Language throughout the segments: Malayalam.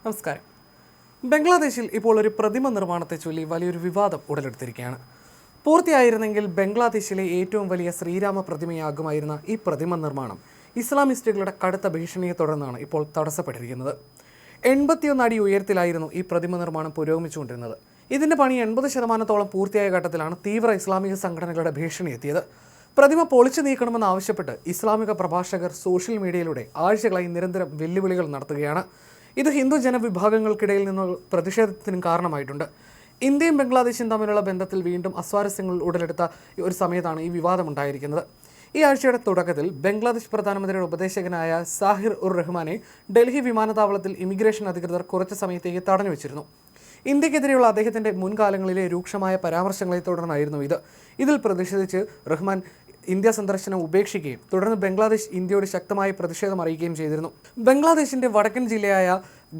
നമസ്കാരം. ബംഗ്ലാദേശിൽ ഇപ്പോൾ ഒരു പ്രതിമ നിർമ്മാണത്തെ ചൊല്ലി വലിയൊരു വിവാദം ഉടലെടുത്തിരിക്കുകയാണ്. പൂർത്തിയായിരുന്നെങ്കിൽ ബംഗ്ലാദേശിലെ ഏറ്റവും വലിയ ശ്രീരാമ പ്രതിമയാകുമായിരുന്ന ഈ പ്രതിമ നിർമ്മാണം ഇസ്ലാമിസ്റ്റുകളുടെ കടുത്ത ഭീഷണിയെ തുടർന്നാണ് ഇപ്പോൾ തടസ്സപ്പെട്ടിരിക്കുന്നത്. 81 അടി ഉയരത്തിലായിരുന്നു ഈ പ്രതിമ നിർമ്മാണം പുരോഗമിച്ചുകൊണ്ടിരുന്നത്. ഇതിൻ്റെ പണി 80% പൂർത്തിയായ ഘട്ടത്തിലാണ് തീവ്ര ഇസ്ലാമിക സംഘടനകളുടെ ഭീഷണി എത്തിയത്. പ്രതിമ പൊളിച്ചു നീക്കണമെന്ന് ആവശ്യപ്പെട്ട് ഇസ്ലാമിക പ്രഭാഷകർ സോഷ്യൽ മീഡിയയിലൂടെ ആഴ്ചകളായി നിരന്തരം വെല്ലുവിളികൾ നടത്തുകയാണ്. ഇത് ഹിന്ദു ജനവിഭാഗങ്ങൾക്കിടയിൽ നിന്നുള്ള പ്രതിഷേധത്തിനും കാരണമായിട്ടുണ്ട്. ഇന്ത്യയും ബംഗ്ലാദേശും തമ്മിലുള്ള ബന്ധത്തിൽ വീണ്ടും അസ്വാരസ്യങ്ങൾ ഉടലെടുത്ത ഒരു സമയത്താണ് ഈ വിവാദമുണ്ടായിരിക്കുന്നത്. ഈ ആഴ്ചയുടെ തുടക്കത്തിൽ ബംഗ്ലാദേശ് പ്രധാനമന്ത്രിയുടെ ഉപദേശകനായ സാഹിർ ഉർ റഹ്മാനെ ഡൽഹി വിമാനത്താവളത്തിൽ ഇമിഗ്രേഷൻ അധികൃതർ കുറച്ച് സമയത്തേക്ക് തടഞ്ഞു വെച്ചിരുന്നു. ഇന്ത്യക്കെതിരെയുള്ള അദ്ദേഹത്തിൻ്റെ മുൻകാലങ്ങളിലെ രൂക്ഷമായ പരാമർശങ്ങളെ തുടർന്നായിരുന്നു ഇത്. ഇതിൽ പ്രതിഷേധിച്ച് റഹ്മാൻ ഇന്ത്യ സന്ദർശനം ഉപേക്ഷിക്കുകയും തുടർന്ന് ബംഗ്ലാദേശ് ഇന്ത്യയോട് ശക്തമായ പ്രതിഷേധം അറിയിക്കുകയും ചെയ്തിരുന്നു. ബംഗ്ലാദേശിൻ്റെ വടക്കൻ ജില്ലയായ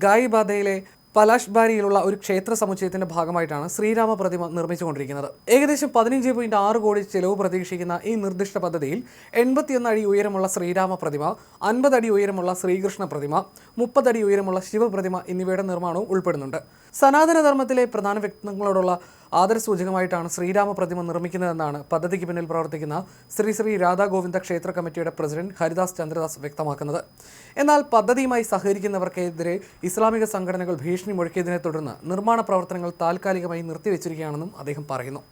ഗായിബാദയിലെ പലാഷ്ബാരിയിലുള്ള ഒരു ക്ഷേത്ര സമുച്ചയത്തിന്റെ ഭാഗമായിട്ടാണ് ശ്രീരാമ പ്രതിമ നിർമ്മിച്ചുകൊണ്ടിരിക്കുന്നത്. ഏകദേശം 15.6 കോടി ചെലവ് പ്രതീക്ഷിക്കുന്ന ഈ നിർദ്ദിഷ്ട പദ്ധതിയിൽ 81 അടി ഉയരമുള്ള ശ്രീരാമ പ്രതിമ, 50 അടി ഉയരമുള്ള ശ്രീകൃഷ്ണ പ്രതിമ, 30 അടി ഉയരമുള്ള ശിവപ്രതിമ എന്നിവയുടെ നിർമ്മാണവും ഉൾപ്പെടുന്നുണ്ട്. സനാതനധർമ്മത്തിലെ പ്രധാന വ്യക്തികളോടുള്ള ആദരസൂചകമായിട്ടാണ് ശ്രീരാമ പ്രതിമ നിർമ്മിക്കുന്നതെന്നാണ് പദ്ധതിക്ക് പിന്നിൽ പ്രവർത്തിക്കുന്ന ശ്രീ രാധാഗോവിന്ദ ക്ഷേത്ര കമ്മിറ്റിയുടെ പ്രസിഡന്റ് ഹരിദാസ് ചന്ദ്രദാസ് വ്യക്തമാക്കുന്നത്. എന്നാൽ പദ്ധതിയുമായി സഹകരിക്കുന്നവർക്കെതിരെ ഇസ്ലാമിക സംഘടനകൾ ഭീഷണി മുഴക്കിയതിനെ തുടർന്ന് നിർമ്മാണ പ്രവർത്തനങ്ങൾ താൽക്കാലികമായി നിർത്തിവെച്ചിരിക്കുകയാണെന്നും അദ്ദേഹം പറയുന്നു.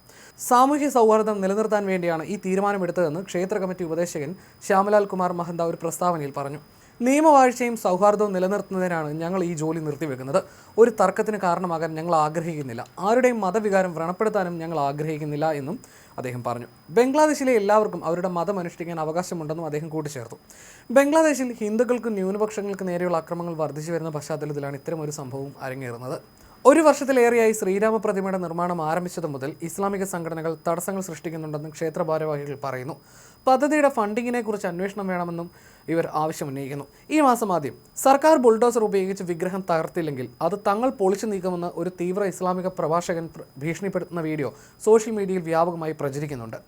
സാമൂഹ്യ സൗഹാർദ്ദം നിലനിർത്താൻ വേണ്ടിയാണ് ഈ തീരുമാനമെടുത്തതെന്ന് ക്ഷേത്ര കമ്മിറ്റി ഉപദേശകൻ ശ്യാമലാൽ കുമാർ മഹന്ത ഒരു പ്രസ്താവനയിൽ പറഞ്ഞു. നിയമവാഴ്ചയും സൗഹാർദ്ദവും നിലനിർത്തുന്നതിനാണ് ഞങ്ങൾ ഈ ജോലി നിർത്തിവെക്കുന്നത്. ഒരു തർക്കത്തിന് കാരണമാകാൻ ഞങ്ങൾ ആഗ്രഹിക്കുന്നില്ല. ആരുടെയും മതവികാരം വ്രണപ്പെടുത്താനും ഞങ്ങൾ ആഗ്രഹിക്കുന്നില്ല എന്നും അദ്ദേഹം പറഞ്ഞു. ബംഗ്ലാദേശിലെ എല്ലാവർക്കും അവരുടെ മതം അനുഷ്ഠിക്കാൻ അവകാശമുണ്ടെന്നും അദ്ദേഹം കൂട്ടിച്ചേർത്തു. ബംഗ്ലാദേശിൽ ഹിന്ദുക്കൾക്കും ന്യൂനപക്ഷങ്ങൾക്ക് നേരെയുള്ള അക്രമങ്ങൾ വർദ്ധിച്ചു വരുന്ന പശ്ചാത്തലത്തിലാണ് ഇത്തരമൊരു സംഭവം അരങ്ങേറുന്നത്. ഒരു വർഷത്തിലേറെയായി ശ്രീരാമ പ്രതിമയുടെ നിർമ്മാണം ആരംഭിച്ചതു മുതൽ ഇസ്ലാമിക സംഘടനകൾ തടസ്സങ്ങൾ സൃഷ്ടിക്കുന്നുണ്ടെന്ന് ക്ഷേത്ര ഭാരവാഹികൾ പറയുന്നു. പദ്ധതിയുടെ ഫണ്ടിങ്ങിനെ കുറിച്ച് അന്വേഷണം വേണമെന്നും ഇവർ ആവശ്യമുന്നയിക്കുന്നു. ഈ മാസം ആദ്യം സർക്കാർ ബുൾഡോസർ ഉപയോഗിച്ച് വിഗ്രഹം തകർത്തില്ലെങ്കിൽ അത് തങ്ങൾ പൊളിച്ചു നീക്കുമെന്ന് ഒരു തീവ്ര ഇസ്ലാമിക പ്രഭാഷകൻ ഭീഷണിപ്പെടുത്തുന്ന വീഡിയോ സോഷ്യൽ മീഡിയയിൽ വ്യാപകമായി പ്രചരിക്കുന്നുണ്ട്.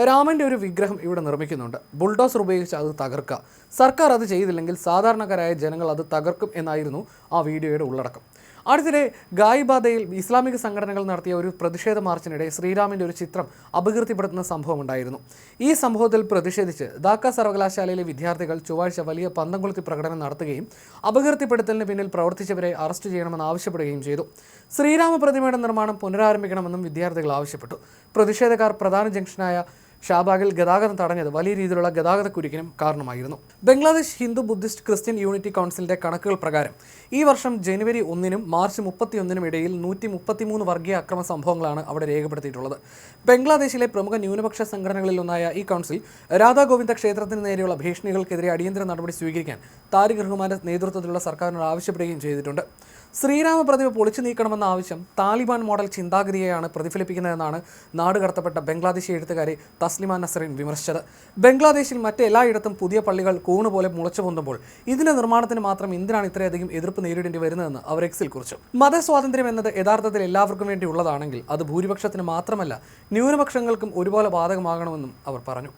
രാമൻ്റെ ഒരു വിഗ്രഹം ഇവിടെ നിർമ്മിക്കുന്നുണ്ട്, ബുൾഡോസർ ഉപയോഗിച്ച് അത് തകർക്കുക, സർക്കാർ അത് ചെയ്തില്ലെങ്കിൽ സാധാരണക്കാരായ ജനങ്ങൾ അത് തകർക്കും എന്നായിരുന്നു ആ വീഡിയോയുടെ ഉള്ളടക്കം. അടുത്തിടെ ഗായിബാദയിൽ ഇസ്ലാമിക സംഘടനകൾ നടത്തിയ ഒരു പ്രതിഷേധ മാർച്ചിനിടെ ശ്രീരാമൻ്റെ ഒരു ചിത്രം അപകീർത്തിപ്പെടുത്തുന്ന സംഭവം ഉണ്ടായിരുന്നു. ഈ സംഭവത്തിൽ പ്രതിഷേധിച്ച് ധാക്ക സർവകലാശാലയിലെ വിദ്യാർത്ഥികൾ ചൊവ്വാഴ്ച വലിയ പന്തംകൊളുത്തി പ്രകടനം നടത്തുകയും അപകീർത്തിപ്പെടുത്തലിന് പിന്നിൽ പ്രവർത്തിച്ചവരെ അറസ്റ്റ് ചെയ്യണമെന്ന് ആവശ്യപ്പെടുകയും ചെയ്തു. ശ്രീരാമ പ്രതിമയുടെ നിർമ്മാണം പുനരാരംഭിക്കണമെന്നും വിദ്യാർത്ഥികൾ ആവശ്യപ്പെട്ടു. പ്രതിഷേധക്കാർ പ്രധാന ജംഗ്ഷനായ ഷാബാഗിൽ ഗതാഗതം തടഞ്ഞത് വലിയ രീതിയിലുള്ള ഗതാഗതക്കുരുക്കിനും കാരണമായിരുന്നു. Bangladesh Hindu Buddhist Christian unity കൗൺസിലിന്റെ കണക്കുകൾ പ്രകാരം ഈ വർഷം ജനുവരി 1-നും മാർച്ച് 31-നും ഇടയിൽ 133 വർഗീയ അക്രമ സംഭവങ്ങളാണ് അവിടെ രേഖപ്പെടുത്തിയിട്ടുള്ളത്. ബംഗ്ലാദേശിലെ പ്രമുഖ ന്യൂനപക്ഷ സംഘടനകളിലൊന്നായ ഈ കൗൺസിൽ രാധാഗോവിന്ദ ക്ഷേത്രത്തിന് നേരെയുള്ള ഭീഷണികൾക്കെതിരെ അടിയന്തര നടപടി സ്വീകരിക്കാൻ താരിഖ് റഹ്മാന്റെ നേതൃത്വത്തിലുള്ള സർക്കാരിനോട് ആവശ്യപ്പെടുകയും ചെയ്തിട്ടുണ്ട്. ശ്രീരാമ പ്രതിമ പൊളിച്ചു നീക്കണമെന്ന ആവശ്യം താലിബാൻ മോഡൽ ചിന്താഗതിയെയാണ് പ്രതിഫലിപ്പിക്കുന്നതെന്നാണ് നാടുകടത്തപ്പെട്ട ബംഗ്ലാദേശി എഴുത്തുകാരി തസ്ലിമ നസറിൻ വിമർശിച്ചത്. ബംഗ്ലാദേശിൽ മറ്റെല്ലായിടത്തും പുതിയ പള്ളികൾ കൂണുപോലെ മുളച്ചു പൊന്തുമ്പോൾ ഇതിന്റെ നിർമ്മാണത്തിന് മാത്രം എന്തിനാണ് ഇത്രയധികം എതിർപ്പ് നേരിടേണ്ടി വരുന്നതെന്ന് അവർ എക്സിൽ കുറിച്ചു. മതസ്വാതന്ത്ര്യം എന്നത് യഥാർത്ഥത്തിൽ എല്ലാവർക്കും വേണ്ടി ഉള്ളതാണെങ്കിൽ അത് ഭൂരിപക്ഷത്തിന് മാത്രമല്ല ന്യൂനപക്ഷങ്ങൾക്കും ഒരുപോലെ ബാധകമാകണമെന്നും അവർ പറഞ്ഞു.